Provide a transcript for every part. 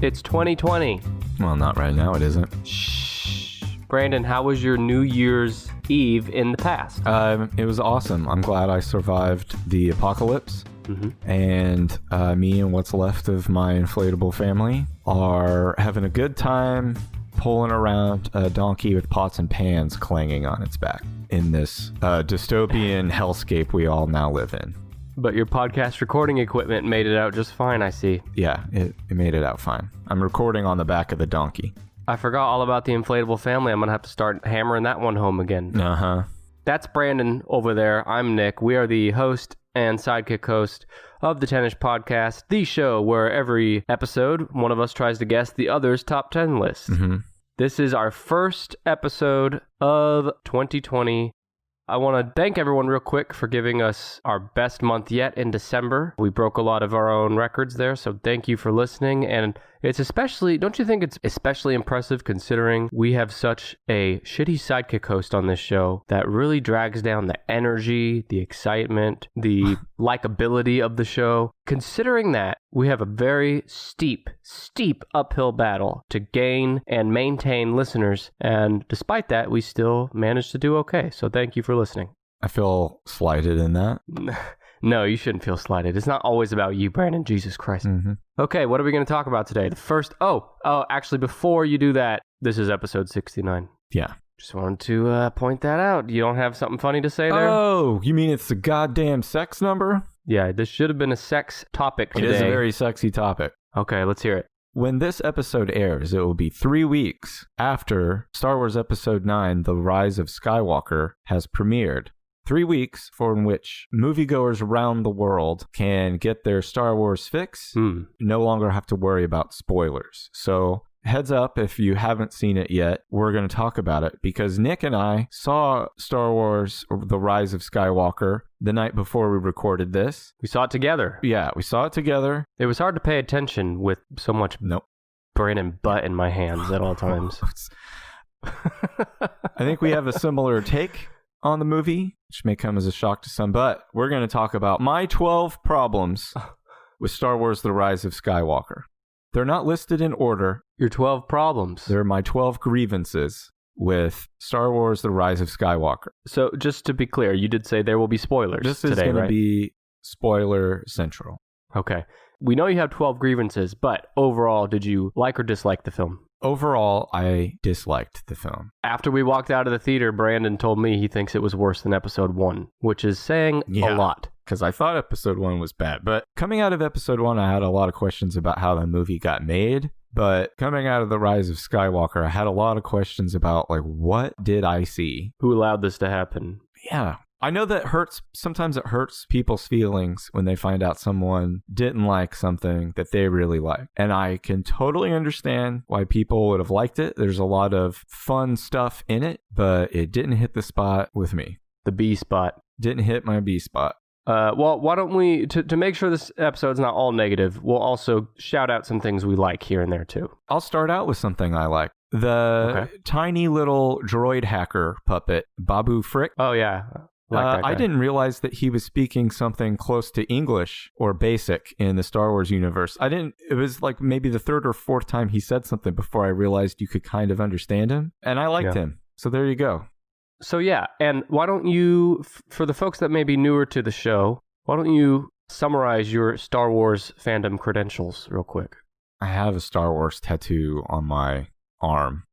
It's 2020. Well, not right now, it isn't. Shh. Brandon, how was your New Year's Eve in the past? It was awesome. I'm glad I survived the apocalypse. Mm-hmm. And me and what's left of my inflatable family are having a good time pulling around a donkey with pots and pans clanging on its back in this dystopian hellscape we all now live in. But your podcast recording equipment made it out just fine, I see. Yeah, it made it out fine. I'm recording on the back of the donkey. I forgot all about the inflatable family. I'm going to have to start hammering that one home again. Uh-huh. That's Brandon over there. I'm Nick. We are the host and sidekick host of the Tennis Podcast, the show where every episode, one of us tries to guess the other's top 10 list. Mm-hmm. This is our first episode of 2020. I want to thank everyone real quick for giving us our best month yet in December. We broke a lot of our own records there, so thank you for listening. And it's especially, don't you think it's especially impressive considering we have such a shitty sidekick host on this show that really drags down the energy, the excitement, the likability of the show. Considering that, we have a very steep uphill battle to gain and maintain listeners. And despite that, we still managed to do okay. So thank you for listening. I feel slighted in that. No, you shouldn't feel slighted. It's not always about you, Brandon. Jesus Christ. Mm-hmm. Okay, what are we going to talk about today? The first... actually, before you do that, this is episode 69. Yeah. Just wanted to point that out. You don't have something funny to say there? Oh, you mean it's the goddamn sex number? Yeah, this should have been a sex topic today. It is a very sexy topic. Okay, let's hear it. When this episode airs, it will be 3 weeks after Star Wars Episode 9, The Rise of Skywalker, has premiered. 3 weeks for in which moviegoers around the world can get their Star Wars fix, no longer have to worry about spoilers. So heads up, if you haven't seen it yet, we're going to talk about it because Nick and I saw Star Wars The Rise of Skywalker the night before we recorded this. We saw it together. Yeah, we saw it together. It was hard to pay attention with so much brain and butt in my hands at all times. I think we have a similar take on the movie, which may come as a shock to some, but we're going to talk about my 12 problems with Star Wars The Rise of Skywalker. They're not listed in order. Your 12 problems. They're my 12 grievances with Star Wars The Rise of Skywalker. So just to be clear, you did say there will be spoilers this today, is going right? to be spoiler central. Okay. We know you have 12 grievances, but overall, did you like or dislike the film? Overall, I disliked the film. After we walked out of the theater, Brandon told me he thinks it was worse than episode 1, which is saying a lot. Because I thought episode 1 was bad. But coming out of episode 1, I had a lot of questions about how the movie got made. But coming out of The Rise of Skywalker, I had a lot of questions about, like, what did I see? Who allowed this to happen? Yeah. I know that sometimes it hurts people's feelings when they find out someone didn't like something that they really like. And I can totally understand why people would have liked it. There's a lot of fun stuff in it, but it didn't hit the spot with me. The B spot. Didn't hit my B spot. Well, why don't we, to make sure this episode's not all negative, we'll also shout out some things we like here and there too. I'll start out with something I like. The tiny little droid hacker puppet, Babu Frick. Oh, yeah. I didn't realize that he was speaking something close to English or basic in the Star Wars universe. It was like maybe the third or fourth time he said something before I realized you could kind of understand him. And I liked him. So there you go. So yeah, and why don't you, for the folks that may be newer to the show, why don't you summarize your Star Wars fandom credentials real quick? I have a Star Wars tattoo on my arm.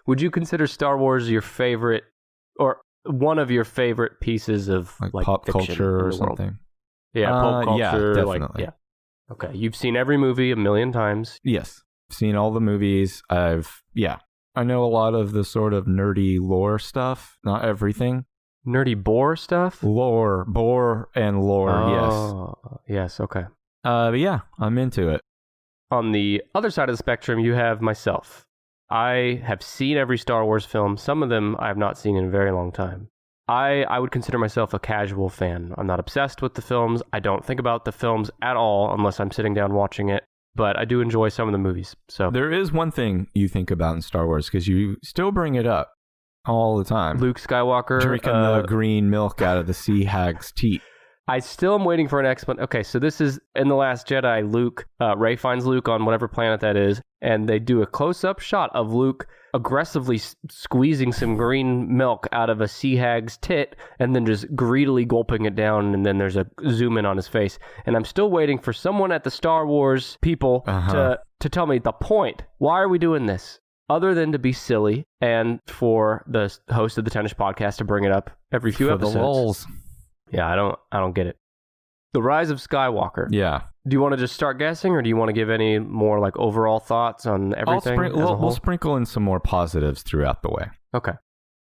Would you consider Star Wars your favorite, or one of your favorite pieces of like pop fiction culture or something? World? Yeah, pop culture. Yeah, definitely. Okay, you've seen every movie 1,000,000 times. Yes, I've seen all the movies. I know a lot of the sort of nerdy lore stuff. Not everything. Nerdy bore stuff? Bore and lore, yes, okay. But yeah, I'm into it. On the other side of the spectrum, you have myself. I have seen every Star Wars film. Some of them I have not seen in a very long time. I would consider myself a casual fan. I'm not obsessed with the films. I don't think about the films at all unless I'm sitting down watching it. But I do enjoy some of the movies. So there is one thing you think about in Star Wars because you still bring it up all the time. Luke Skywalker drinking the green milk out of the sea hag's teat. I still am waiting for an explanation. Okay, so this is in The Last Jedi. Luke, Rey finds Luke on whatever planet that is, and they do a close-up shot of Luke aggressively squeezing some green milk out of a sea hag's tit and then just greedily gulping it down, and then there's a zoom in on his face. And I'm still waiting for someone at the Star Wars people to tell me the point. Why are we doing this? Other than to be silly and for the host of the Tennis podcast to bring it up every few episodes. For the lulz. Yeah, I don't get it. The Rise of Skywalker. Yeah. Do you want to just start guessing, or do you want to give any more like overall thoughts on everything? We'll sprinkle in some more positives throughout the way. Okay.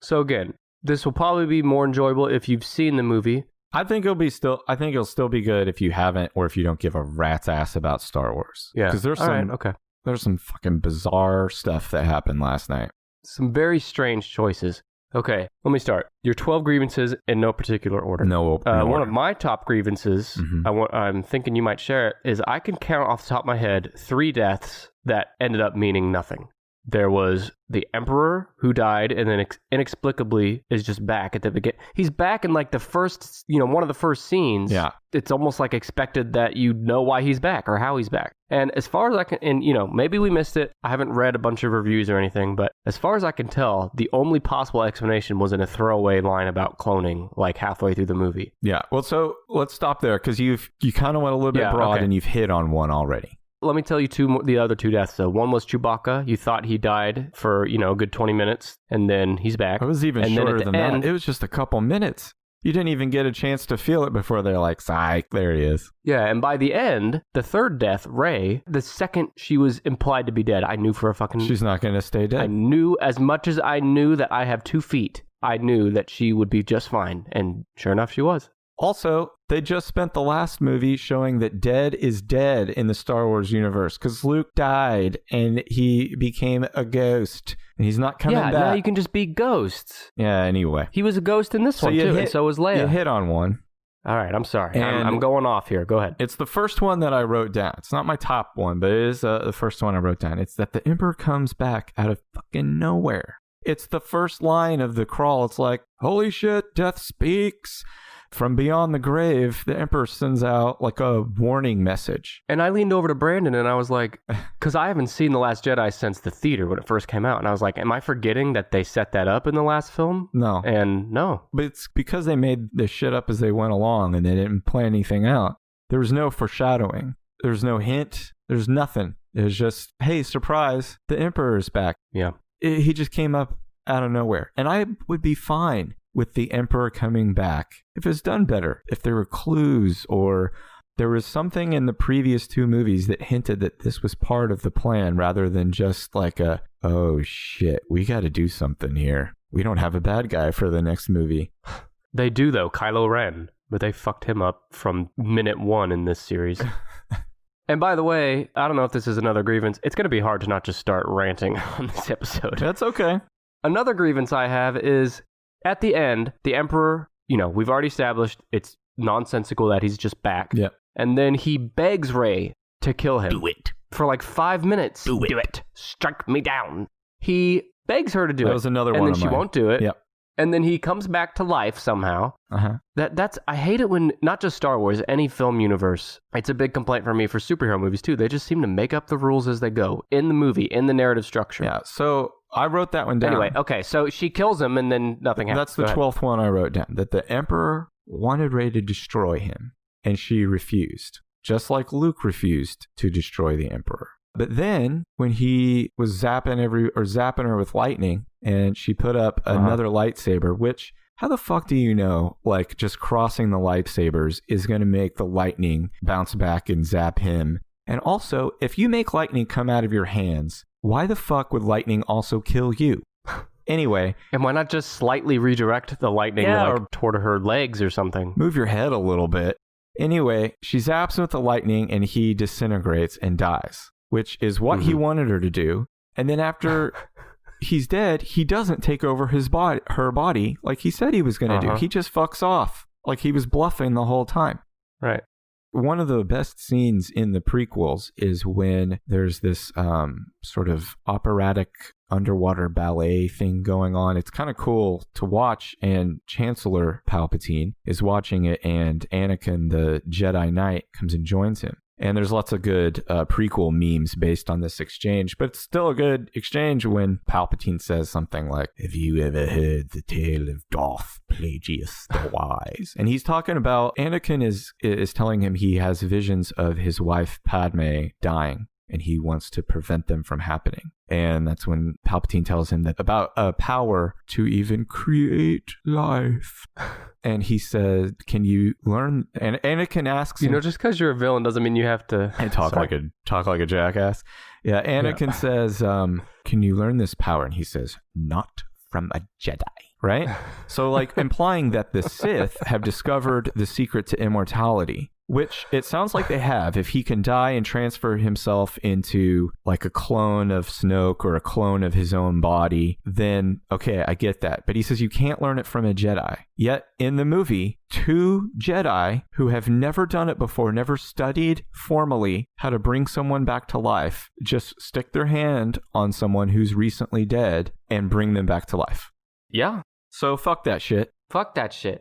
So again, this will probably be more enjoyable if you've seen the movie. I think it'll still be good if you haven't, or if you don't give a rat's ass about Star Wars. Yeah. Because there's some fucking bizarre stuff that happened last night. Some very strange choices. Okay, let me start. Your 12 grievances in no particular order. No order. One of my top grievances, I'm thinking you might share it, is I can count off the top of my head 3 deaths that ended up meaning nothing. There was the Emperor who died and then inexplicably is just back at the beginning. He's back in like the first, one of the first scenes. Yeah. It's almost like expected that you know why he's back or how he's back. And as far as I can, and maybe we missed it. I haven't read a bunch of reviews or anything, but as far as I can tell, the only possible explanation was in a throwaway line about cloning like halfway through the movie. Yeah. Well, so let's stop there because you kind of went a little bit broad and you've hit on one already. Let me tell you the other 2 deaths, though. One was Chewbacca. You thought he died for, a good 20 minutes, and then he's back. It was even shorter than that. It was just a couple minutes. You didn't even get a chance to feel it before they're like, psych, there he is. Yeah, and by the end, the 3rd death, Rey, the second she was implied to be dead, I knew for a fucking... She's not going to stay dead. I knew, as much as I knew that I have 2 feet, I knew that she would be just fine, and sure enough, she was. Also, they just spent the last movie showing that dead is dead in the Star Wars universe because Luke died and he became a ghost and he's not coming back. Yeah, now you can just be ghosts. Yeah, anyway. He was a ghost in this one too, and so was Leia. You hit on one. All right, I'm sorry. I'm going off here. Go ahead. It's the first one that I wrote down. It's not my top one, but it is the first one I wrote down. It's that the Emperor comes back out of fucking nowhere. It's the first line of the crawl. It's like, holy shit, death speaks. From beyond the grave, the Emperor sends out like a warning message. And I leaned over to Brandon and I was like, because I haven't seen The Last Jedi since the theater when it first came out. And I was like, am I forgetting that they set that up in the last film? No. And no. But it's because they made this shit up as they went along and they didn't plan anything out. There was no foreshadowing. There's no hint. There's nothing. It was just, hey, surprise, the Emperor is back. Yeah. He just came up out of nowhere. And I would be fine with the Emperor coming back if it's done better, if there were clues or there was something in the previous 2 movies that hinted that this was part of the plan rather than just like oh shit, we got to do something here. We don't have a bad guy for the next movie. They do though, Kylo Ren, but they fucked him up from minute 1 in this series. And by the way, I don't know if this is another grievance. It's going to be hard to not just start ranting on this episode. That's okay. Another grievance I have is at the end, the Emperor, we've already established it's nonsensical that he's just back. Yeah. And then he begs Rey to kill him. Do it. For like 5 minutes. Do it. Do it. Strike me down. He begs her to do it. That was another one of mine. And then she won't do it. Yep. And then he comes back to life somehow. That's I hate it when, not just Star Wars, any film universe, it's a big complaint for me for superhero movies too. They just seem to make up the rules as they go in the movie, in the narrative structure. Yeah, so I wrote that one down. Anyway, okay, so she kills him and then nothing happens. That's the 12th one I wrote down, that the Emperor wanted Rey to destroy him, and she refused, just like Luke refused to destroy the Emperor. But then, when he was zapping her with lightning, and she put up another lightsaber, which, how the fuck do you know, like, just crossing the lightsabers is going to make the lightning bounce back and zap him? And also, if you make lightning come out of your hands, why the fuck would lightning also kill you? Anyway. And why not just slightly redirect the lightning toward her legs or something? Move your head a little bit. Anyway, she zaps him with the lightning, and he disintegrates and dies, which is what he wanted her to do. And then after he's dead, he doesn't take over her body like he said he was going to do. He just fucks off like he was bluffing the whole time. Right. One of the best scenes in the prequels is when there's this sort of operatic underwater ballet thing going on. It's kind of cool to watch, and Chancellor Palpatine is watching it, and Anakin, the Jedi Knight, comes and joins him. And there's lots of good prequel memes based on this exchange, but it's still a good exchange when Palpatine says something like, "Have you ever heard the tale of Darth Plagueis the Wise?" And he's talking about Anakin is telling him he has visions of his wife Padme dying, and he wants to prevent them from happening. And that's when Palpatine tells him that about a power to even create life. And he said, "Can you learn?" And Anakin asks him, just because you're a villain doesn't mean you have to talk like a jackass. Yeah, Anakin says, "Can you learn this power?" And he says, "Not from a Jedi." Right? So like implying that the Sith have discovered the secret to immortality, which it sounds like they have. If he can die and transfer himself into like a clone of Snoke or a clone of his own body, then okay, I get that. But he says you can't learn it from a Jedi. Yet in the movie, 2 Jedi who have never done it before, never studied formally how to bring someone back to life, just stick their hand on someone who's recently dead and bring them back to life. Yeah. So fuck that shit. Fuck that shit.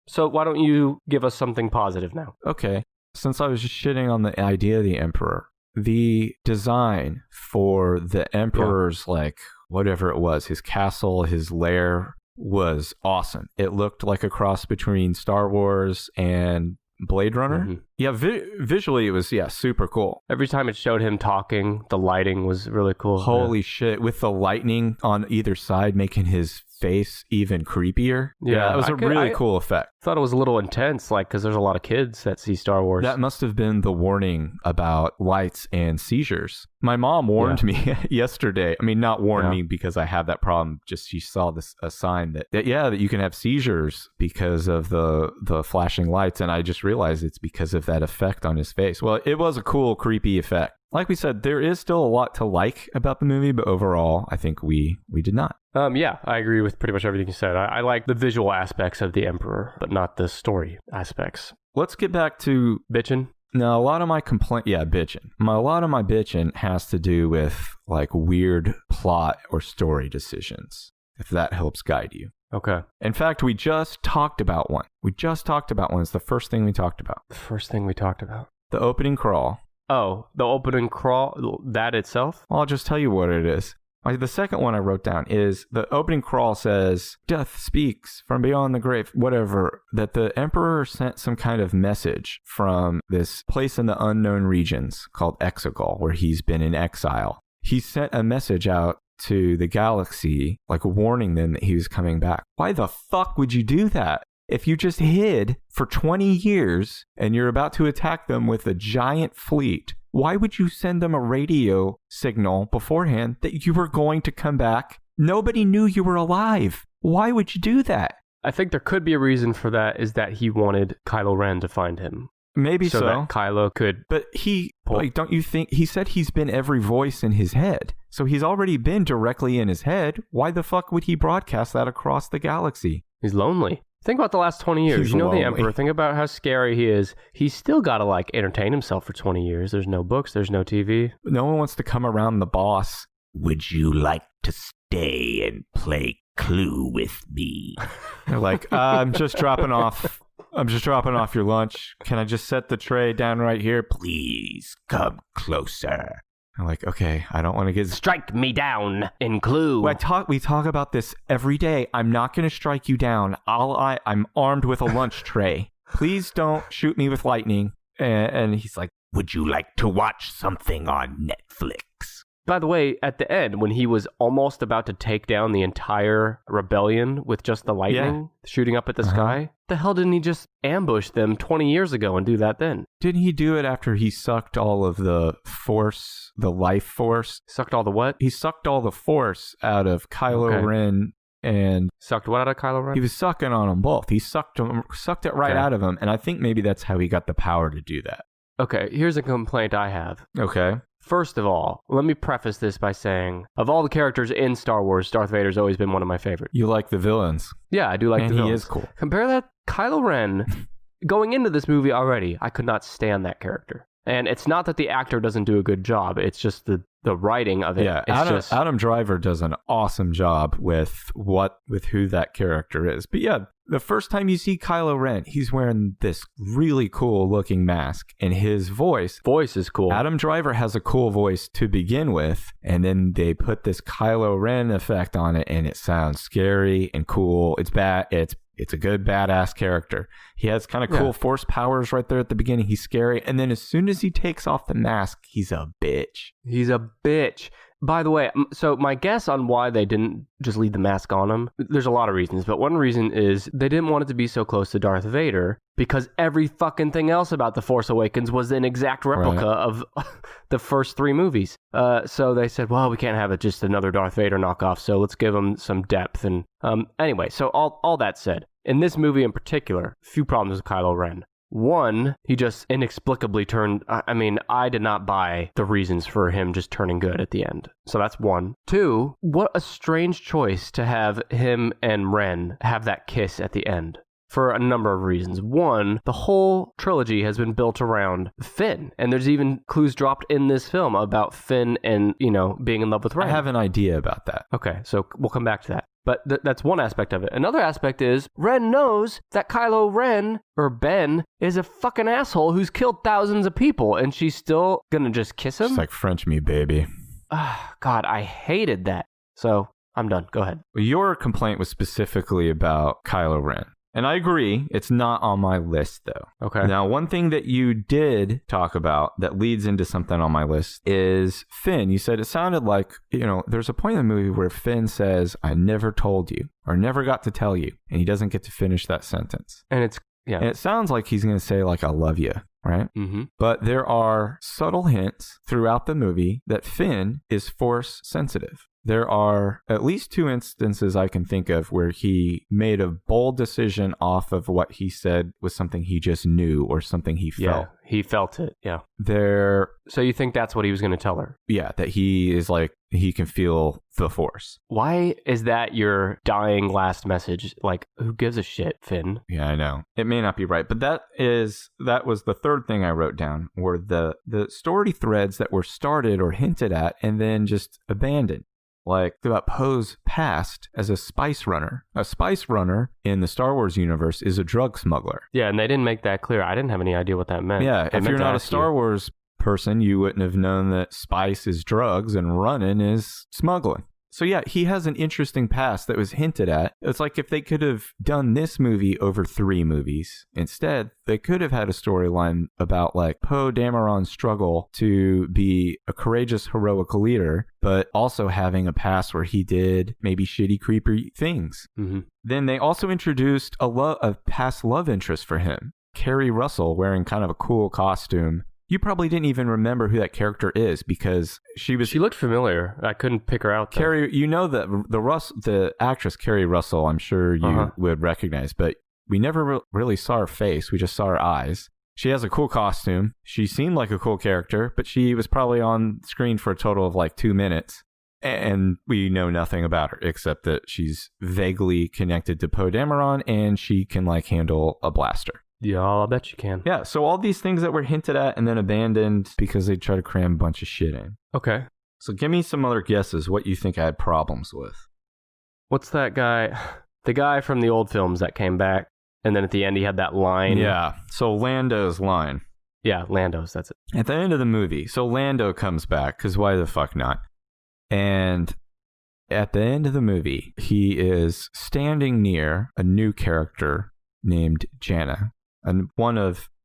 So why don't you give us something positive now? Okay. Since I was just shitting on the idea of the Emperor, the design for the Emperor's, like, whatever it was, his castle, his lair, was awesome. It looked like a cross between Star Wars and Blade Runner. Mm-hmm. Yeah, visually it was, super cool. Every time it showed him talking, the lighting was really cool. Holy shit, with the lightning on either side making his face even creepier. Yeah, it was a really cool effect. I thought it was a little intense, because there's a lot of kids that see Star Wars. That must have been the warning about lights and seizures. My mom warned me yesterday. I mean, not warned me because I have that problem. Just she saw a sign that you can have seizures because of the flashing lights, and I just realized it's because of that effect on his face. Well, it was a cool, creepy effect. Like we said, there is still a lot to like about the movie, but overall, I think we did not. Yeah, I agree with pretty much everything you said. I like the visual aspects of the Emperor, but not the story aspects. Let's get back to bitching. Now, a lot of my bitching. A lot of my bitching has to do with like weird plot or story decisions, if that helps guide you. Okay. In fact, we just talked about one. It's the first thing we talked about. The first thing we talked about? The opening crawl. Oh, the opening crawl, that itself? I'll just tell you what it is. The second one I wrote down is the opening crawl says, "Death speaks from beyond the grave," whatever, that the Emperor sent some kind of message from this place in the unknown regions called Exegol, where he's been in exile. He sent a message out to the galaxy, like warning them that he was coming back. Why the fuck would you do that? If you just hid for 20 years and you're about to attack them with a giant fleet, why would you send them a radio signal beforehand that you were going to come back? Nobody knew you were alive. Why would you do that? I think there could be a reason for that, is that he wanted Kylo Ren to find him. Maybe so. That Kylo could... But don't you think... He said he's been every voice in his head. So he's already been directly in his head. Why the fuck would he broadcast that across the galaxy? He's lonely. Think about the last 20 years. He's lonely. The Emperor. Think about how scary he is. He's still got to, entertain himself for 20 years. There's no books. There's no TV. No one wants to come around the boss. "Would you like to stay and play Clue with me?" They're like, I'm just dropping off your lunch. Can I just set the tray down right here? "Please come closer." I'm like, okay, I don't want to get... Strike me down in Clue. We talk about this every day. I'm not going to strike you down. I'm armed with a lunch tray. Please don't shoot me with lightning. And he's like, "Would you like to watch something on Netflix?" By the way, at the end, when he was almost about to take down the entire rebellion with just the lightning shooting up at the sky, the hell didn't he just ambush them 20 years ago and do that then? Didn't he do it after he sucked all of the force, the life force? Sucked all the what? He sucked all the force out of Kylo Ren and... Sucked what out of Kylo Ren? He was sucking on them both. He sucked it right out of him, and I think maybe that's how he got the power to do that. Okay, here's a complaint I have. Okay. First of all, let me preface this by saying, of all the characters in Star Wars, Darth Vader's always been one of my favorites. You like the villains. Yeah, I do like the villains. He is cool. Compare that Kylo Ren. Going into this movie already, I could not stand that character. And it's not that the actor doesn't do a good job. It's just the writing of it. Yeah, It's Adam Driver does an awesome job with who that character is. But yeah, the first time you see Kylo Ren, he's wearing this really cool looking mask, and his voice is cool. Adam Driver has a cool voice to begin with, and then they put this Kylo Ren effect on it, and it sounds scary and cool. It's bad. It's a good badass character. He has kind of cool force powers right there at the beginning. He's scary. And then as soon as he takes off the mask, he's a bitch. He's a bitch. By the way, so my guess on why they didn't just leave the mask on him, there's a lot of reasons, but one reason is they didn't want it to be so close to Darth Vader because every fucking thing else about The Force Awakens was an exact replica of the first 3 movies. So they said, well, we can't have it just another Darth Vader knockoff, so let's give him some depth. And anyway, so all that said, in this movie in particular, a few problems with Kylo Ren. One, he just inexplicably turned... I did not buy the reasons for him just turning good at the end. So that's one. Two, what a strange choice to have him and Ren have that kiss at the end. For a number of reasons. One, the whole trilogy has been built around Finn. And there's even clues dropped in this film about Finn and, being in love with Ren. I have an idea about that. Okay, so we'll come back to that. But that's one aspect of it. Another aspect is Ren knows that Kylo Ren, or Ben, is a fucking asshole who's killed thousands of people, and she's still gonna just kiss him? It's like French me, baby. God, I hated that. So, I'm done. Go ahead. Your complaint was specifically about Kylo Ren. And I agree, it's not on my list, though. Okay. Now, one thing that you did talk about that leads into something on my list is Finn. You said it sounded like, there's a point in the movie where Finn says, I never told you, or never got to tell you, and he doesn't get to finish that sentence. And it sounds like he's going to say, like, I love you, right? Mm-hmm. But there are subtle hints throughout the movie that Finn is force sensitive. There are at least 2 instances I can think of where he made a bold decision off of what he said was something he just knew or something he felt. Yeah, he felt it, yeah. So you think that's what he was going to tell her? Yeah, that he is like, he can feel the Force. Why is that your dying last message? Like, who gives a shit, Finn? Yeah, I know. It may not be right, but that was the third thing I wrote down, were the story threads that were started or hinted at and then just abandoned. Like about Poe's past as a spice runner. A spice runner in the Star Wars universe is a drug smuggler. Yeah, and they didn't make that clear. I didn't have any idea what that meant. Yeah, if you're not a Star Wars person, you wouldn't have known that spice is drugs and running is smuggling. So yeah, he has an interesting past that was hinted at. It's like if they could have done this movie over 3 movies. Instead, they could have had a storyline about like Poe Dameron's struggle to be a courageous, heroic leader, but also having a past where he did maybe shitty, creepy things. Mm-hmm. Then they also introduced a past love interest for him. Carrie Russell wearing kind of a cool costume. You probably didn't even remember who that character is because she looked familiar. I couldn't pick her out, though. Carrie, the actress Carrie Russell, I'm sure you would recognize, but we never really saw her face. We just saw her eyes. She has a cool costume. She seemed like a cool character, but she was probably on screen for a total of like 2 minutes. And we know nothing about her except that she's vaguely connected to Poe Dameron and she can like handle a blaster. Yeah, I'll bet you can. Yeah, so all these things that were hinted at and then abandoned because they tried to cram a bunch of shit in. Okay. So give me some other guesses what you think I had problems with. What's that guy? The guy from the old films that came back, and then at the end he had that line. Yeah, so Lando's line. Yeah, Lando's, that's it. At the end of the movie, so Lando comes back, because why the fuck not? And at the end of the movie, he is standing near a new character named Janna. And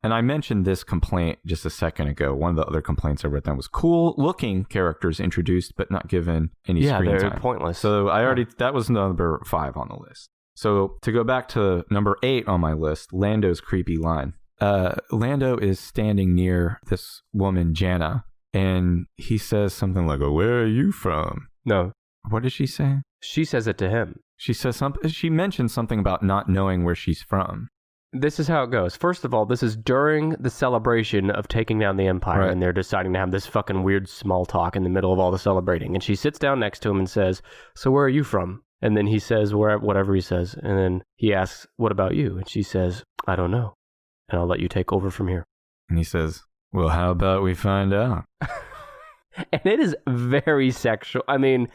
I mentioned this complaint just a second ago. One of the other complaints I wrote down was cool looking characters introduced, but not given any screen time. Yeah, they're pointless. So that was number 5 on the list. So to go back to number 8 on my list, Lando's creepy line. Lando is standing near this woman, Janna, and he says something like, where are you from? No. What did she say? She says it to him. She mentioned something about not knowing where she's from. This is how it goes. First of all, this is during the celebration of taking down the Empire, right. And they're deciding to have this fucking weird small talk in the middle of all the celebrating. And she sits down next to him and says, so where are you from? And then he says whatever he says. And then he asks, what about you? And she says, I don't know. And I'll let you take over from here. And he says, Well, how about we find out? And it is very sexual. I mean,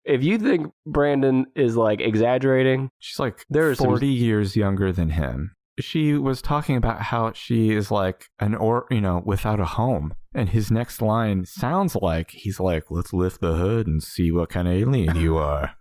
if you think Brandon is like exaggerating, She's like there is 40 years younger than him. She was talking about how she is like without a home. And his next line sounds like he's like, let's lift the hood and see what kind of alien you are.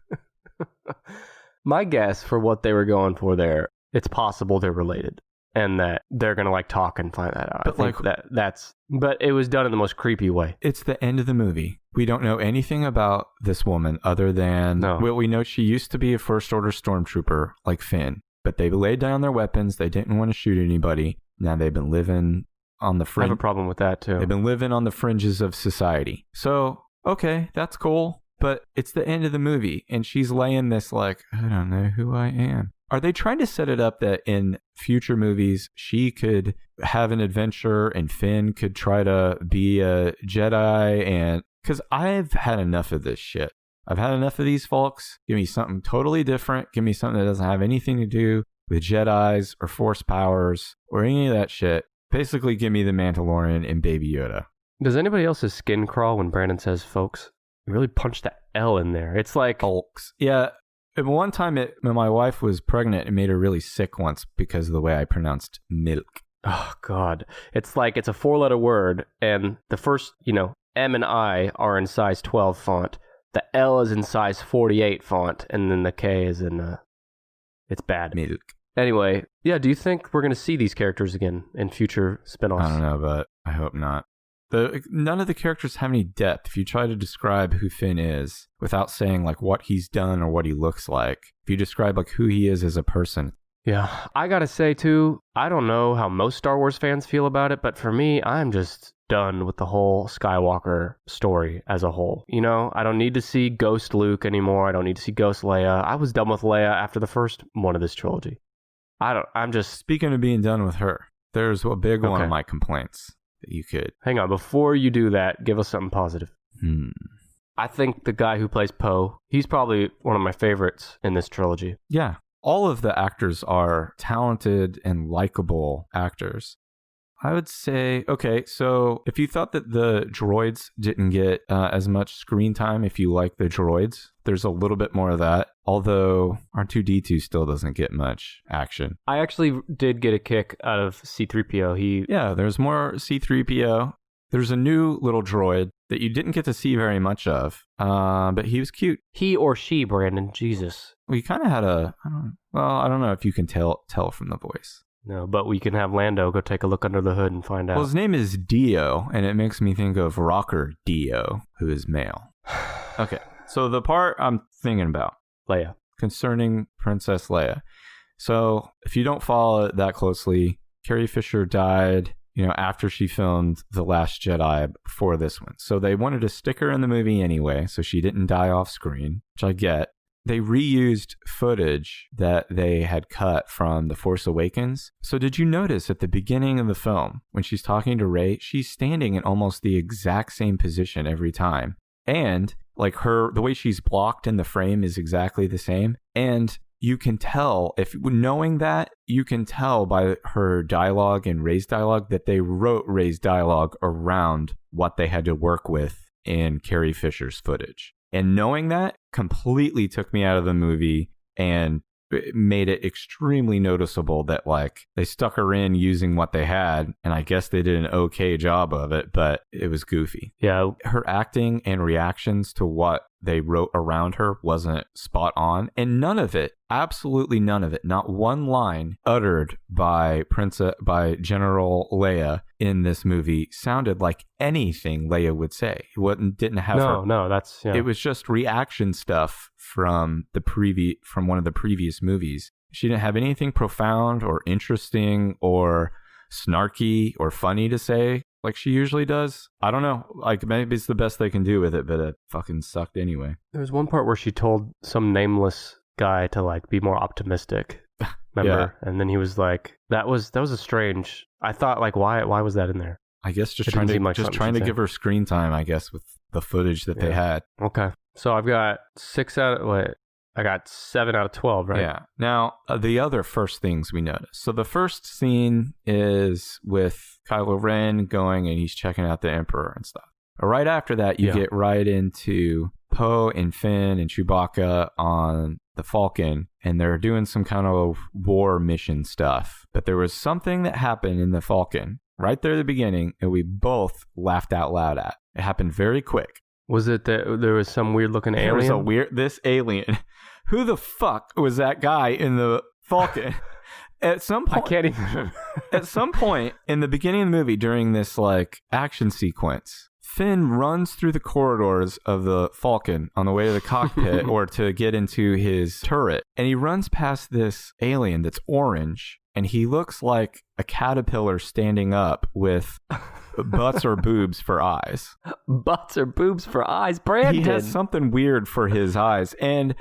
My guess for what they were going for there, it's possible they're related and that they're going to like talk and find that out. But I think but it was done in the most creepy way. It's the end of the movie. We don't know anything about this woman other than, well, we know she used to be a First Order stormtrooper like Finn, but they laid down their weapons. They didn't want to shoot anybody. Now they've been living on the fringe. I have a problem with that too. They've been living on the fringes of society. So, okay, that's cool. But it's the end of the movie, and she's laying this like, I don't know who I am. Are they trying to set it up that in future movies, she could have an adventure and Finn could try to be a Jedi? And because I've had enough of this shit. I've had enough of these folks. Give me something totally different. Give me something that doesn't have anything to do with Jedis or Force powers or any of that shit. Basically, give me the Mandalorian and Baby Yoda. Does anybody else's skin crawl when Brandon says folks? You really punched that L in there. It's like... Folks. Yeah. One time when my wife was pregnant, it made her really sick once because of the way I pronounced milk. Oh, God. It's like it's a 4-letter word, and the first, M and I are in size 12 font. The L is in size 48 font, and then the K is in... it's bad. Milk. Anyway, yeah, do you think we're going to see these characters again in future spinoffs? I don't know, but I hope not. None of the characters have any depth. If you try to describe who Finn is without saying like what he's done or what he looks like, if you describe like who he is as a person. Yeah, I gotta say too, I don't know how most Star Wars fans feel about it, but for me, I'm just done with the whole Skywalker story as a whole. I don't need to see Ghost Luke anymore. I don't need to see Ghost Leia. I was done with Leia after the first one of this trilogy. I'm just... Speaking of being done with her, there's a big one of my complaints. That you could. Hang on, before you do that, give us something positive. I think the guy who plays Poe, he's probably one of my favorites in this trilogy. Yeah. All of the actors are talented and likable actors. I would say, okay, so if you thought that the droids didn't get as much screen time, if you like the droids, there's a little bit more of that. Although R2-D2 still doesn't get much action. I actually did get a kick out of C-3PO. Yeah, there's more C-3PO. There's a new little droid that you didn't get to see very much of, but he was cute. He or she, Brandon, Jesus. We kind of had I don't know if you can tell from the voice. No, but we can have Lando go take a look under the hood and find out. Well, his name is Dio, and it makes me think of Rocker Dio, who is male. Okay, so the part I'm thinking about, Leia. Concerning Princess Leia. So if you don't follow it that closely, Carrie Fisher died, after she filmed The Last Jedi before this one. So they wanted to stick her in the movie anyway, so she didn't die off screen, which I get. They reused footage that they had cut from The Force Awakens. So did you notice at the beginning of the film, when she's talking to Rey, she's standing in almost the exact same position every time. And like the way she's blocked in the frame is exactly the same. And you can tell, knowing that, you can tell by her dialogue and Rey's dialogue that they wrote Rey's dialogue around what they had to work with in Carrie Fisher's footage. And knowing that completely took me out of the movie and it made it extremely noticeable that like they stuck her in using what they had, and I guess they did an okay job of it, but it was goofy. Yeah. Her acting and reactions to what they wrote around her wasn't spot on, and none of it, absolutely none of it, not one line uttered by General Leia in this movie sounded like anything Leia would say. It didn't have her. No, that's... Yeah. It was just reaction stuff from one of the previous movies. She didn't have anything profound or interesting or snarky or funny to say like she usually does. I don't know. Like maybe it's the best they can do with it, but it fucking sucked anyway. There was one part where she told some nameless guy to like be more optimistic. Remember? Yeah. And then he was like, that was a strange. I thought like why was that in there? I guess just trying to give her screen time, I guess, with the footage that they had. Okay. So I've got 6 out of I got 7 out of 12, right? Yeah. Now, the other first things we notice. So the first scene is with Kylo Ren going and he's checking out the Emperor and stuff. Right after that, you get right into Poe and Finn and Chewbacca on the Falcon, and they're doing some kind of war mission stuff. But there was something that happened in the Falcon right there at the beginning, and we both laughed out loud at. It happened very quick. Was it that there was some weird looking alien? There was this alien. Who the fuck was that guy in the Falcon? At some point, I can't even remember. At some point in the beginning of the movie, during this like action sequence, Finn runs through the corridors of the Falcon on the way to the cockpit or to get into his turret. And he runs past this alien that's orange. And he looks like a caterpillar standing up with butts or boobs for eyes. Butts or boobs for eyes, Brandon. He has something weird for his eyes. And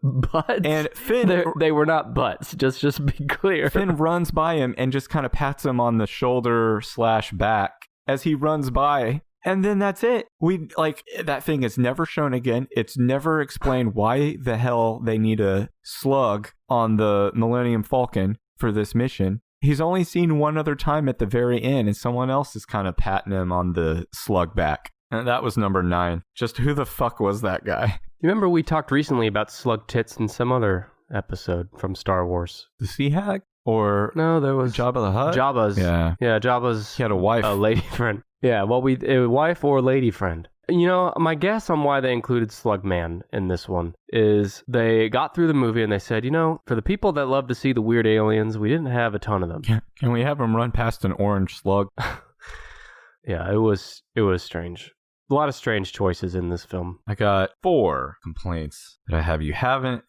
butts? And Finn... They were not butts, just be clear. Finn runs by him and just kind of pats him on the shoulder/back as he runs by. And then that's it. That thing is never shown again. It's never explained why the hell they need a slug on the Millennium Falcon for this mission. He's only seen one other time at the very end, and someone else is kind of patting him on the slug back. And that was number 9. Just who the fuck was that guy? You remember we talked recently about slug tits in some other episode from Star Wars? The Sea Hag? Or no, there was Jabba the Hutt? Jabba's. Yeah, Jabba's. He had a wife. A lady friend. Yeah, well, a wife or lady friend. You know, my guess on why they included Slugman in this one is they got through the movie and they said, you know, for the people that love to see the weird aliens, we didn't have a ton of them. Can we have them run past an orange slug? Yeah, it was strange. A lot of strange choices in this film. I got 4 complaints that I have you haven't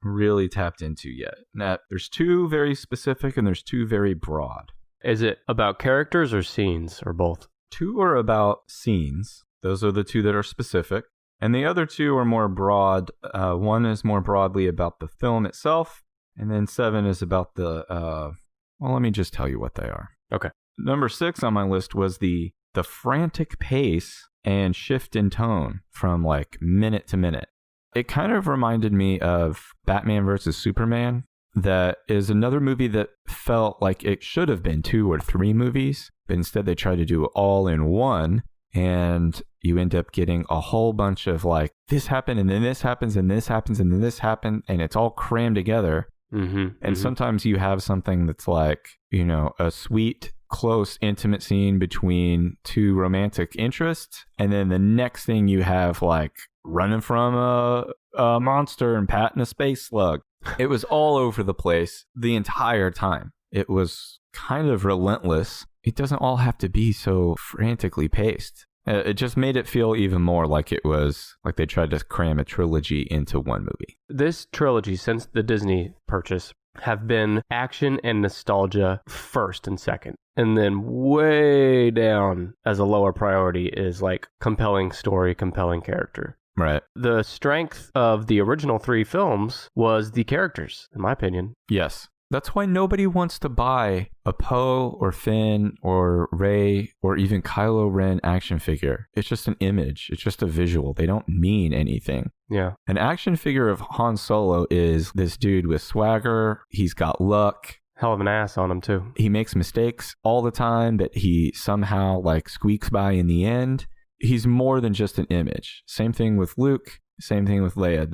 really tapped into yet. Now, there's 2 very specific and there's 2 very broad. Is it about characters or scenes or both? 2 are about scenes. Those are the 2 that are specific. And the other 2 are more broad. 1 is more broadly about the film itself. And then 7 is about well, let me just tell you what they are. Okay. Number 6 on my list was the frantic pace and shift in tone from like minute to minute. It kind of reminded me of Batman vs. Superman. That is another movie that felt like it should have been 2 or 3 movies, but instead they tried to do it all in one, and you end up getting a whole bunch of like, this happened, and then this happens, and this happens, and then this happened, and it's all crammed together. And sometimes you have something that's like, you know, a sweet, close, intimate scene between 2 romantic interests, and then the next thing you have like running from a monster and patting a space slug. It was all over the place the entire time. It was kind of relentless. It doesn't all have to be so frantically paced. It just made it feel even more like it was like they tried to cram a trilogy into one movie. This trilogy, since the Disney purchase, have been action and nostalgia first and second. And then way down as a lower priority is like compelling story, compelling character. Right. The strength of the original 3 films was the characters, in my opinion. Yes. That's why nobody wants to buy a Poe or Finn or Rey or even Kylo Ren action figure. It's just an image. It's just a visual. They don't mean anything. Yeah. An action figure of Han Solo is this dude with swagger. He's got luck. Hell of an ass on him, too. He makes mistakes all the time, but he somehow like squeaks by in the end. He's more than just an image. Same thing with Luke. Same thing with Leia.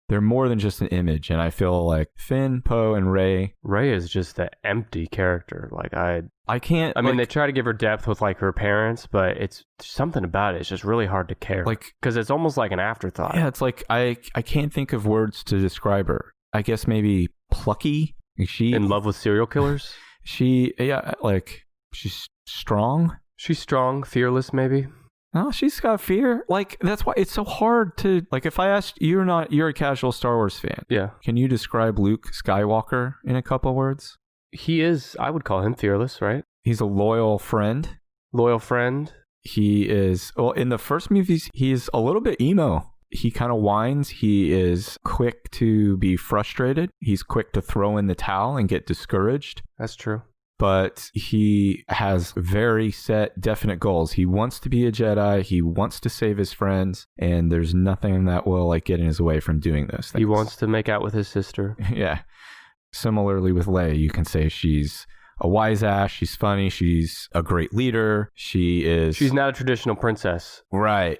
They're more than just an image, and I feel like Finn, Poe, and Rey. Rey is just an empty character. Like I can't. I mean, they try to give her depth with like her parents, but it's something about it. It's just really hard to care. Like, because it's almost like an afterthought. Yeah, it's like I can't think of words to describe her. I guess maybe plucky. She in love with serial killers. She's strong. She's strong, fearless, maybe. No, she's got fear. Like, that's why it's so hard to, like, if I asked, you're a casual Star Wars fan. Yeah. Can you describe Luke Skywalker in a couple words? He is, I would call him fearless, right? He's a loyal friend. Loyal friend. He is, well, in the first movies, he's a little bit emo. He kind of whines. He is quick to be frustrated. He's quick to throw in the towel and get discouraged. That's true. but he has very set, definite goals. He wants to be a Jedi. He wants to save his friends, and there's nothing that will like get in his way from doing those things. He wants to make out with his sister. Yeah. Similarly with Leia, you can say she's a wise ass. She's funny. She's a great leader. She's not a traditional princess. Right.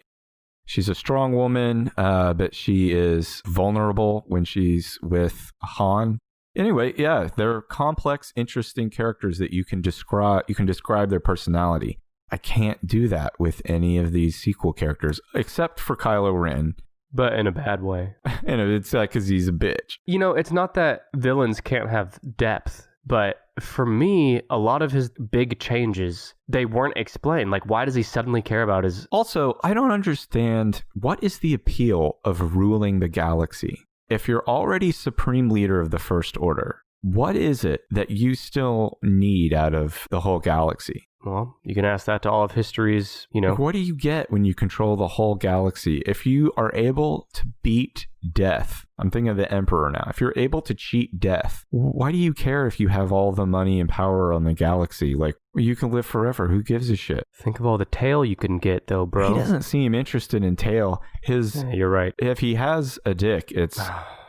She's a strong woman, but she is vulnerable when she's with Han. Anyway, yeah, they're complex, interesting characters that you can describe. You can describe their personality. I can't do that with any of these sequel characters, except for Kylo Ren. But in a bad way. And it's because he's a bitch. You know, it's not that villains can't have depth, but for me, a lot of his big changes, they weren't explained. Like, why does he suddenly care about his... Also, I don't understand, what is the appeal of ruling the galaxy? If you're already supreme leader of the First Order, what is it that you still need out of the whole galaxy? Well, you can ask that to all of history's, Like, what do you get when you control the whole galaxy? If you are able to beat death, I'm thinking of the Emperor now. If you're able to cheat death, why do you care if you have all the money and power on the galaxy? Like, you can live forever. Who gives a shit? Think of all the tail you can get, though, bro. He doesn't seem interested in tail. You're right. If he has a dick, it's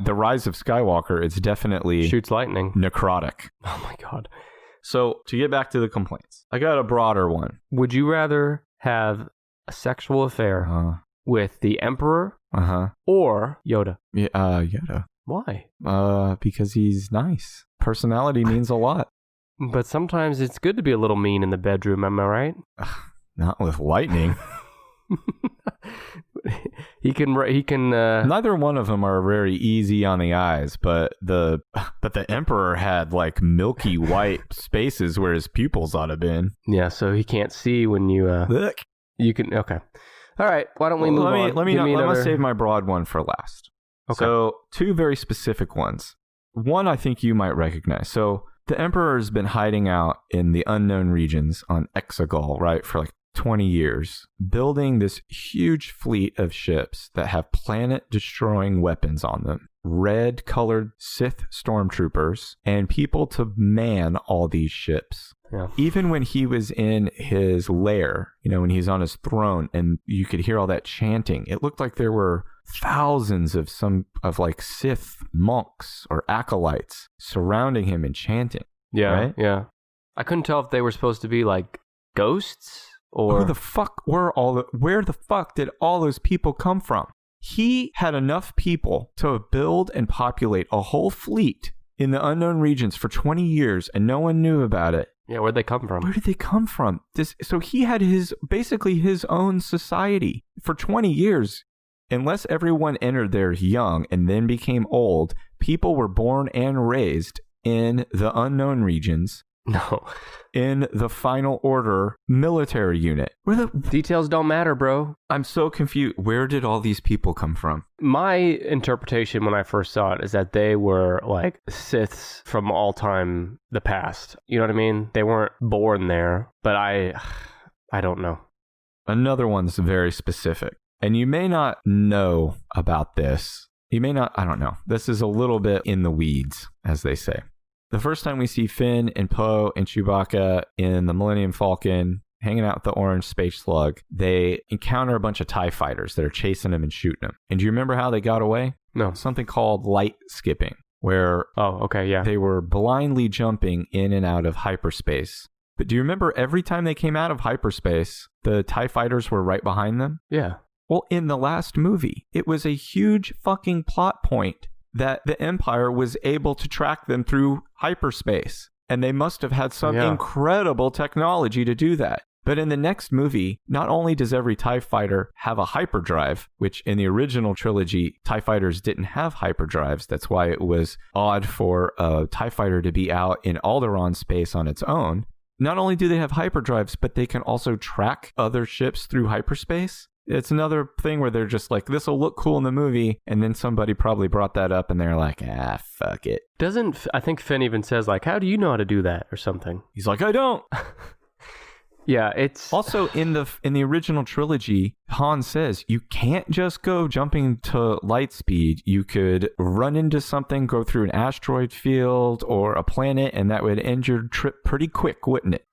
the Rise of Skywalker. It's definitely... shoots lightning. Necrotic. Oh, my God. So, to get back to the complaints, I got a broader one. Would you rather have a sexual affair with the Emperor or Yoda? Yeah, Yoda. Why? Because he's nice. Personality means a lot. But sometimes it's good to be a little mean in the bedroom, am I right? Not with lightning. He can. Neither one of them are very easy on the eyes, but the Emperor had like milky white spaces where his pupils ought to have been. Yeah, so he can't see when you. Look. You can. Okay. All right. Why don't we move on? Let me save my broad one for last. Okay. So 2 very specific ones. One I think you might recognize. So the Emperor has been hiding out in the unknown regions on Exegol, right, for like 20 years, building this huge fleet of ships that have planet-destroying weapons on them, red-colored Sith stormtroopers, and people to man all these ships. Yeah. Even when he was in his lair, when he's on his throne, and you could hear all that chanting, it looked like there were thousands of like Sith monks or acolytes surrounding him and chanting. Yeah, right? Yeah. I couldn't tell if they were supposed to be like ghosts. Or where the fuck did all those people come from? He had enough people to build and populate a whole fleet in the unknown regions for 20 years, and no one knew about it. Yeah, where'd they come from? Where did they come from? So he had basically his own society for 20 years. Unless everyone entered there young and then became old, people were born and raised in the unknown regions. No. In the Final Order military unit. Where the details don't matter, bro. I'm so confused. Where did all these people come from? My interpretation when I first saw it is that they were like Siths from all time the past. You know what I mean? They weren't born there, but I don't know. Another one's very specific. And you may not know about this. You may not, I don't know. This is a little bit in the weeds, as they say. The first time we see Finn and Poe and Chewbacca in the Millennium Falcon hanging out with the orange space slug, they encounter a bunch of TIE fighters that are chasing them and shooting them. And do you remember how they got away? No. Something called light skipping, where they were blindly jumping in and out of hyperspace. But do you remember every time they came out of hyperspace, the TIE fighters were right behind them? Yeah. Well, in the last movie, it was a huge fucking plot point that the Empire was able to track them through hyperspace. And they must have had some incredible technology to do that. But in the next movie, not only does every TIE fighter have a hyperdrive, which in the original trilogy, TIE fighters didn't have hyperdrives. That's why it was odd for a TIE fighter to be out in Alderaan space on its own. Not only do they have hyperdrives, but they can also track other ships through hyperspace. It's another thing where they're just like, this will look cool in the movie. And then somebody probably brought that up and they're like, fuck it. I think Finn even says like, how do you know how to do that or something? He's like, I don't. Yeah, it's Also, in the original trilogy, Han says you can't just go jumping to light speed. You could run into something, go through an asteroid field or a planet, and that would end your trip pretty quick, wouldn't it?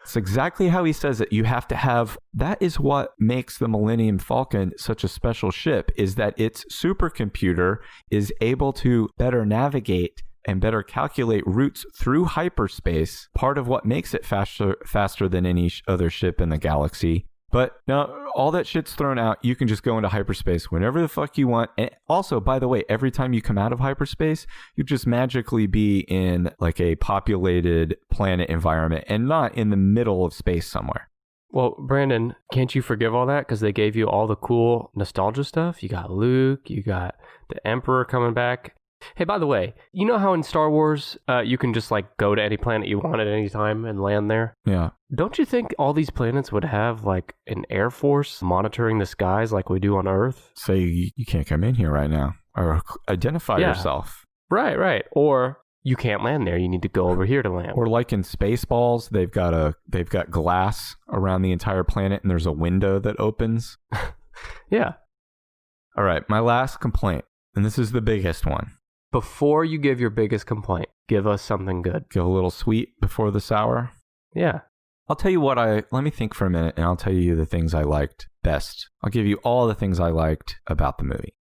It's exactly how he says it. You have to have, that is what makes the Millennium Falcon such a special ship, is that its supercomputer is able to better navigate and better calculate routes through hyperspace, part of what makes it faster than any other ship in the galaxy. But now all that shit's thrown out. You can just go into hyperspace whenever the fuck you want. And also, by the way, every time you come out of hyperspace, you just magically be in like a populated planet environment and not in the middle of space somewhere. Well, Brandon, can't you forgive all that? Because they gave you all the cool nostalgia stuff. You got Luke, you got the Emperor coming back. Hey, by the way, you know how in Star Wars, you can just like go to any planet you want at any time and land there? Yeah. Don't you think all these planets would have like an air force monitoring the skies like we do on Earth? Say you can't come in here right now, or identify yourself. Right. Or you can't land there. You need to go over here to land. Or like in Spaceballs, they've got glass around the entire planet, and there's a window that opens. Yeah. All right, my last complaint, and this is the biggest one. Before you give your biggest complaint, give us something good. Give a little sweet before the sour. Yeah. I'll tell you let me think for a minute, and I'll tell you the things I liked best. I'll give you all the things I liked about the movie.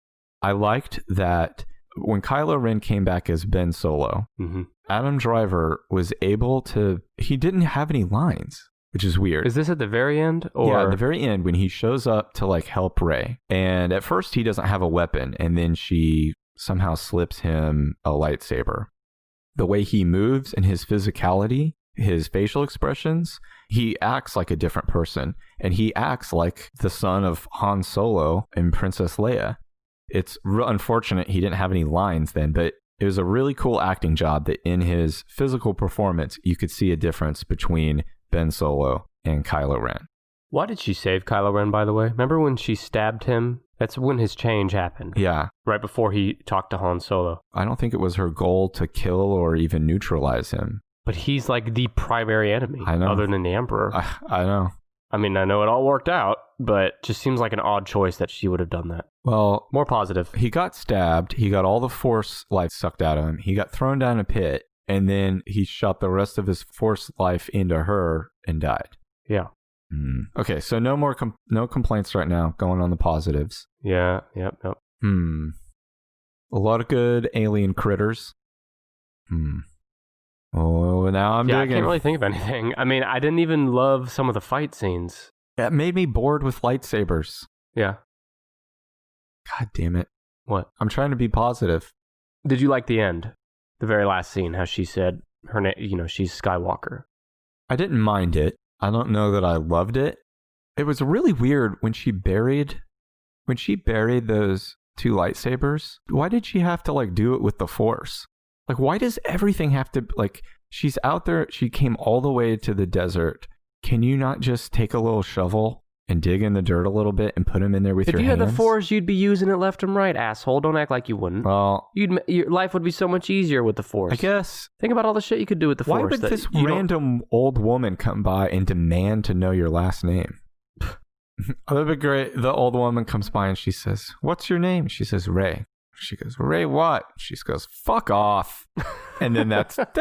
I liked that when Kylo Ren came back as Ben Solo, Adam Driver was able to, he didn't have any lines, which is weird. Is this at the very end? Or? Yeah, at the very end when he shows up to like help Rey. And at first he doesn't have a weapon, and then she somehow slips him a lightsaber. The way he moves and his physicality, his facial expressions, he acts like a different person. And he acts like the son of Han Solo and Princess Leia. It's unfortunate he didn't have any lines then, but it was a really cool acting job that in his physical performance, you could see a difference between Ben Solo and Kylo Ren. Why did she save Kylo Ren, by the way? Remember when she stabbed him? That's when his change happened. Yeah. Right before he talked to Han Solo. I don't think it was her goal to kill or even neutralize him. But he's like the primary enemy, I know. other than the Emperor. I know. I mean, I know it all worked out, but just seems like an odd choice that she would have done that. Well, more positive. He got stabbed. He got all the Force life sucked out of him. He got thrown down a pit, and then he shot the rest of his Force life into her and died. Yeah. Okay, so no more no complaints right now. Going on the positives. Yeah. Yep. A lot of good alien critters. Oh, now I'm digging. I can't really think of anything. I mean, I didn't even love some of the fight scenes. That made me bored with lightsabers. Yeah. God damn it. What? I'm trying to be positive. Did you like the end? The very last scene, how she said her name, she's Skywalker. I didn't mind it. I don't know that I loved it. It was really weird when she buried those two lightsabers. Why did she have to like do it with the Force? Like, why does everything have to, like, she's out there, she came all the way to the desert. Can you not just take a little shovel and dig in the dirt a little bit and put them in there with your hands? If you had the Force, you'd be using it left and right, asshole. Don't act like you wouldn't. Well, your life would be so much easier with the Force. I guess. Think about all the shit you could do with the Force. Why would this random old woman come by and demand to know your last name? That'd be great. The old woman comes by and she says, "What's your name?" She says, "Rey." She goes, "Rey what?" She goes, "Fuck off." And then that's that's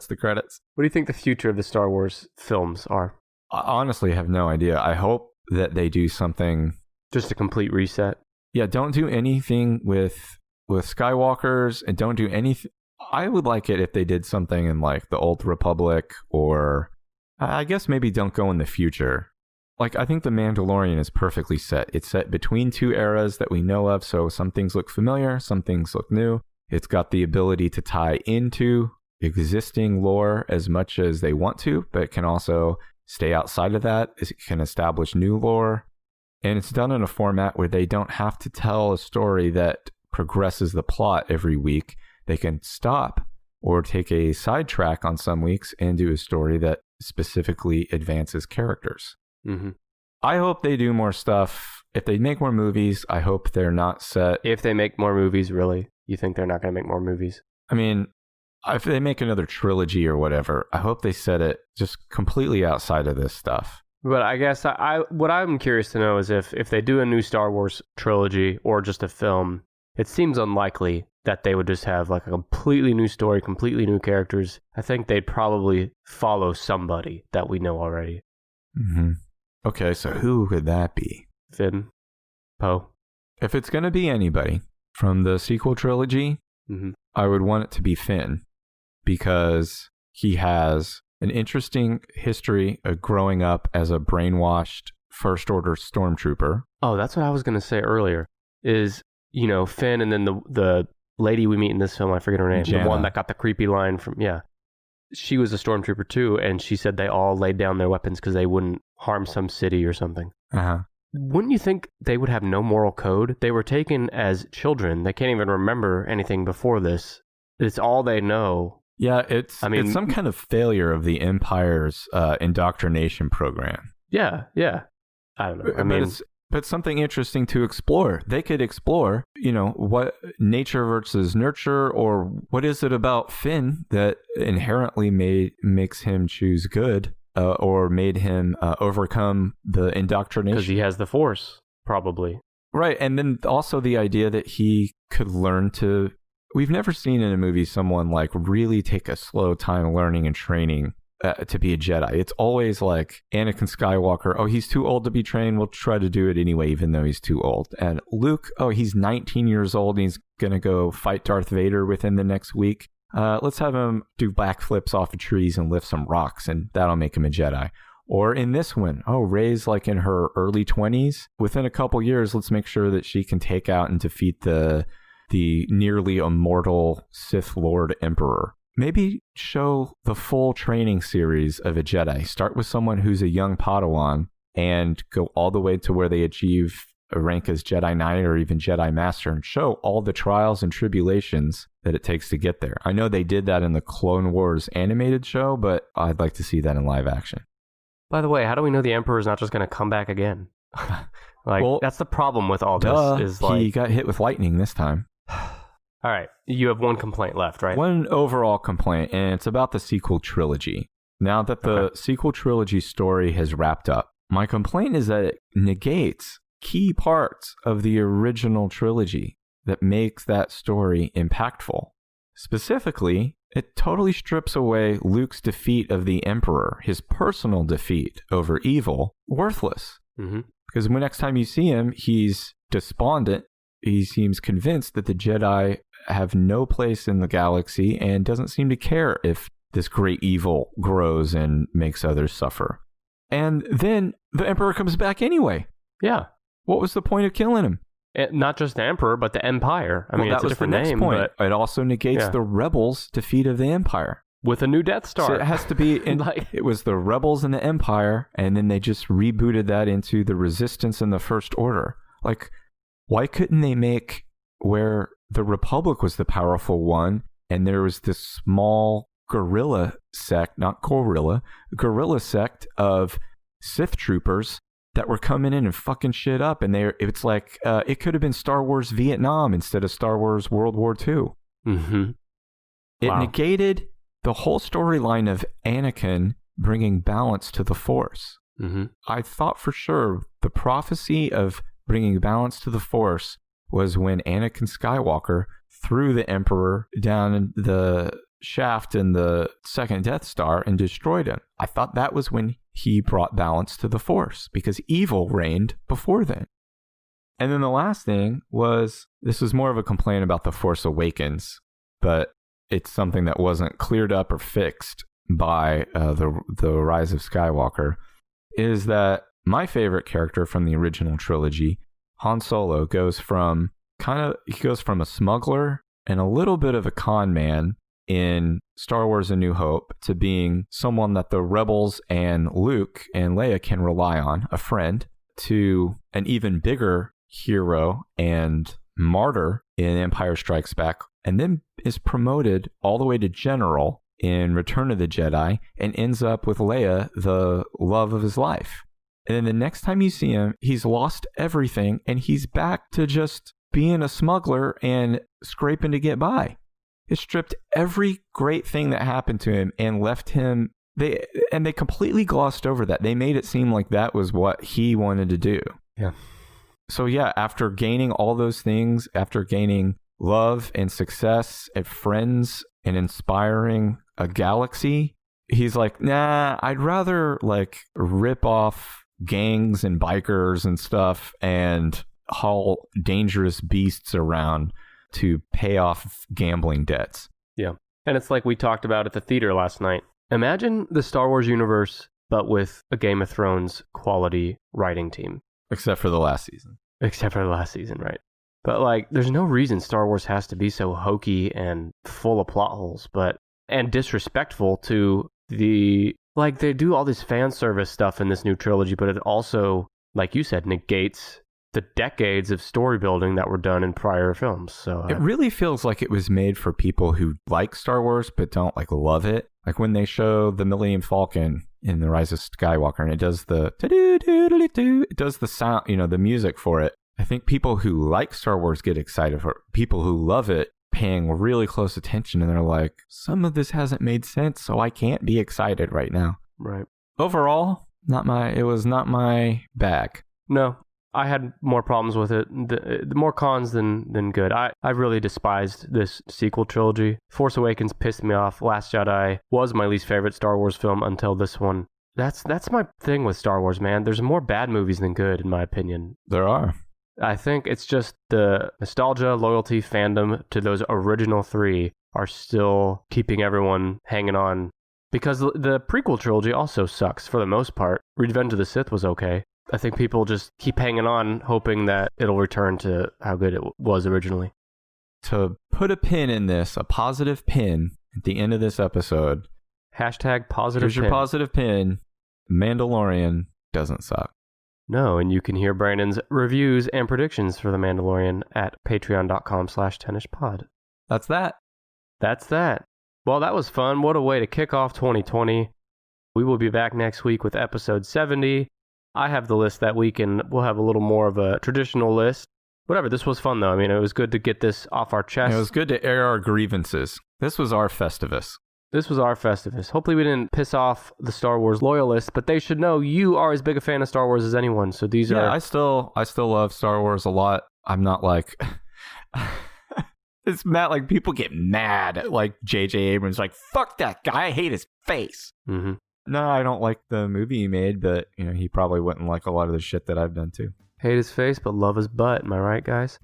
the credits. What do you think the future of the Star Wars films are? I honestly have no idea. I hope that they do something. Just a complete reset. Yeah, don't do anything with Skywalkers, and don't do anything. I would like it if they did something in like the Old Republic, or I guess maybe don't go in the future. Like, I think The Mandalorian is perfectly set. It's set between two eras that we know of, so some things look familiar, some things look new. It's got the ability to tie into existing lore as much as they want to, but it can also stay outside of that. It can establish new lore. And it's done in a format where they don't have to tell a story that progresses the plot every week. They can stop or take a sidetrack on some weeks and do a story that specifically advances characters. I hope they do more stuff. If they make more movies, I hope they're not set. If they make more movies, really? You think they're not going to make more movies? I mean, If they make another trilogy or whatever, I hope they set it just completely outside of this stuff. But I guess what I'm curious to know is if they do a new Star Wars trilogy or just a film, it seems unlikely that they would just have like a completely new story, completely new characters. I think they'd probably follow somebody that we know already. Mm-hmm. Okay, so who could that be? Finn, Poe. If it's going to be anybody from the sequel trilogy, I would want it to be Finn, because he has an interesting history of growing up as a brainwashed First Order stormtrooper. Oh, that's what I was going to say earlier, is, you know, Finn and then the lady we meet in this film, I forget her name, Jannah. The one that got the creepy line from, she was a stormtrooper too, and she said they all laid down their weapons because they wouldn't harm some city or something. Uh-huh. Wouldn't you think they would have no moral code? They were taken as children. They can't even remember anything before this. It's all they know. Yeah, it's some kind of failure of the Empire's indoctrination program. Yeah. I don't know. But something interesting to explore. They could explore, you know, what nature versus nurture, or what is it about Finn that inherently makes him choose good, or made him overcome the indoctrination. Because he has the Force, probably. Right, and then also the idea that he could learn to... We've never seen in a movie someone like really take a slow time learning and training to be a Jedi. It's always like Anakin Skywalker, oh, he's too old to be trained, we'll try to do it anyway, even though he's too old. And Luke, oh, he's 19 years old, and he's going to go fight Darth Vader within the next week. Let's have him do backflips off of trees and lift some rocks, and that'll make him a Jedi. Or in this one, oh, Rey's like in her early 20s. Within a couple years, let's make sure that she can take out and defeat the nearly immortal Sith Lord Emperor. Maybe show the full training series of a Jedi. Start with someone who's a young Padawan and go all the way to where they achieve a rank as Jedi Knight or even Jedi Master, and show all the trials and tribulations that it takes to get there. I know they did that in the Clone Wars animated show, but I'd like to see that in live action. By the way, how do we know the Emperor is not just going to come back again? That's the problem with all this. He got hit with lightning this time. All right, you have one complaint left, right? One overall complaint, and it's about the sequel trilogy. Now that the sequel trilogy story has wrapped up, my complaint is that it negates key parts of the original trilogy that makes that story impactful. Specifically, it totally strips away Luke's defeat of the Emperor, his personal defeat over evil, worthless. Mm-hmm. Because when next time you see him, he's despondent. He seems convinced that the Jedi have no place in the galaxy and doesn't seem to care if this great evil grows and makes others suffer. And then the Emperor comes back anyway. Yeah. What was the point of killing him? Not just the Emperor, but the Empire. I mean, that it's a was different the next name, point. but it also negates the Rebels' defeat of the Empire. With a new Death Star. So it has to be... it was the Rebels and the Empire, and then they just rebooted that into the Resistance and the First Order. Like, why couldn't they make where the Republic was the powerful one, and there was this small guerrilla sect of Sith troopers that were coming in and fucking shit up, and it's like it could have been Star Wars Vietnam instead of Star Wars World War II. Mm-hmm. It negated the whole storyline of Anakin bringing balance to the Force. Mm-hmm. I thought for sure the prophecy of bringing balance to the Force was when Anakin Skywalker threw the Emperor down the shaft in the second Death Star and destroyed him. I thought that was when he brought balance to the Force, because evil reigned before then. And then the last thing was, this was more of a complaint about The Force Awakens, but it's something that wasn't cleared up or fixed by the Rise of Skywalker, is that my favorite character from the original trilogy, Han Solo, goes from a smuggler and a little bit of a con man in Star Wars A New Hope to being someone that the Rebels and Luke and Leia can rely on, a friend, to an even bigger hero and martyr in Empire Strikes Back, and then is promoted all the way to general in Return of the Jedi and ends up with Leia, the love of his life. And then the next time you see him, he's lost everything and he's back to just being a smuggler and scraping to get by. It stripped every great thing that happened to him and left him. They completely glossed over that. They made it seem like that was what he wanted to do. Yeah. So yeah, after gaining all those things, after gaining love and success and friends and inspiring a galaxy, he's like, nah, I'd rather like rip off gangs and bikers and stuff and haul dangerous beasts around to pay off gambling debts. Yeah. And it's like we talked about at the theater last night. Imagine the Star Wars universe, but with a Game of Thrones quality writing team. Except for the last season. Except for the last season, right? But like, there's no reason Star Wars has to be so hokey and full of plot holes, and disrespectful to the, like, they do all this fan service stuff in this new trilogy, but it also, like you said, negates the decades of story building that were done in prior films. So it really feels like it was made for people who like Star Wars but don't like love it. Like when they show the Millennium Falcon in the Rise of Skywalker and it does the it does the sound, the music for it. I think people who like Star Wars get excited for it. People who love it paying really close attention and they're like, some of this hasn't made sense, so I can't be excited right now. Right. Overall, it was not my bag. No. I had more problems with it, the more cons than good. I really despised this sequel trilogy. Force Awakens pissed me off. Last Jedi was my least favorite Star Wars film until this one. That's my thing with Star Wars, man. There's more bad movies than good, in my opinion. There are. I think it's just the nostalgia, loyalty, fandom to those original three are still keeping everyone hanging on. Because the prequel trilogy also sucks for the most part. Revenge of the Sith was okay. I think people just keep hanging on, hoping that it'll return to how good it was originally. To put a pin in this, a positive pin at the end of this episode. Hashtag positive Here's pin. your positive pin. Mandalorian doesn't suck. No, and you can hear Brandon's reviews and predictions for The Mandalorian at patreon.com/tennispod. That's that. That's that. Well, that was fun. What a way to kick off 2020. We will be back next week with episode 70. I have the list that week, and we'll have a little more of a traditional list. Whatever, this was fun, though. I mean, it was good to get this off our chest. It was good to air our grievances. This was our Festivus. Hopefully we didn't piss off the Star Wars loyalists, but they should know you are as big a fan of Star Wars as anyone. So these are... I still love Star Wars a lot. I'm not like... It's Matt, like, people get mad at, like, J.J. Abrams, like, fuck that guy, I hate his face. Mm-hmm. No, I don't like the movie he made, but, he probably wouldn't like a lot of the shit that I've done, too. Hate his face, but love his butt. Am I right, guys?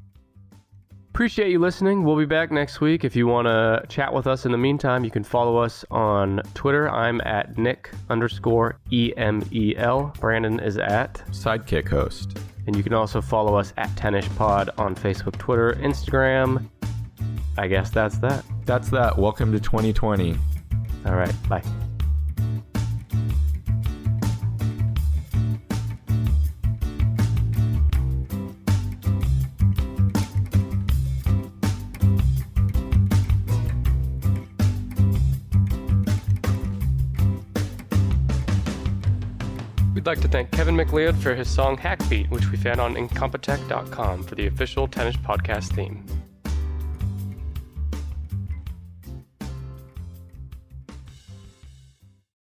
Appreciate you listening. We'll be back next week. If you want to chat with us in the meantime, you can follow us on Twitter. I'm at Nick_EMEL. Brandon is at Sidekick Host. And you can also follow us at TennisPod on Facebook, Twitter, Instagram. I guess that's that. That's that. Welcome to 2020. All right. Bye. We'd like to thank Kevin MacLeod for his song Hackbeat, which we found on incompetech.com for the official Tennis Podcast theme.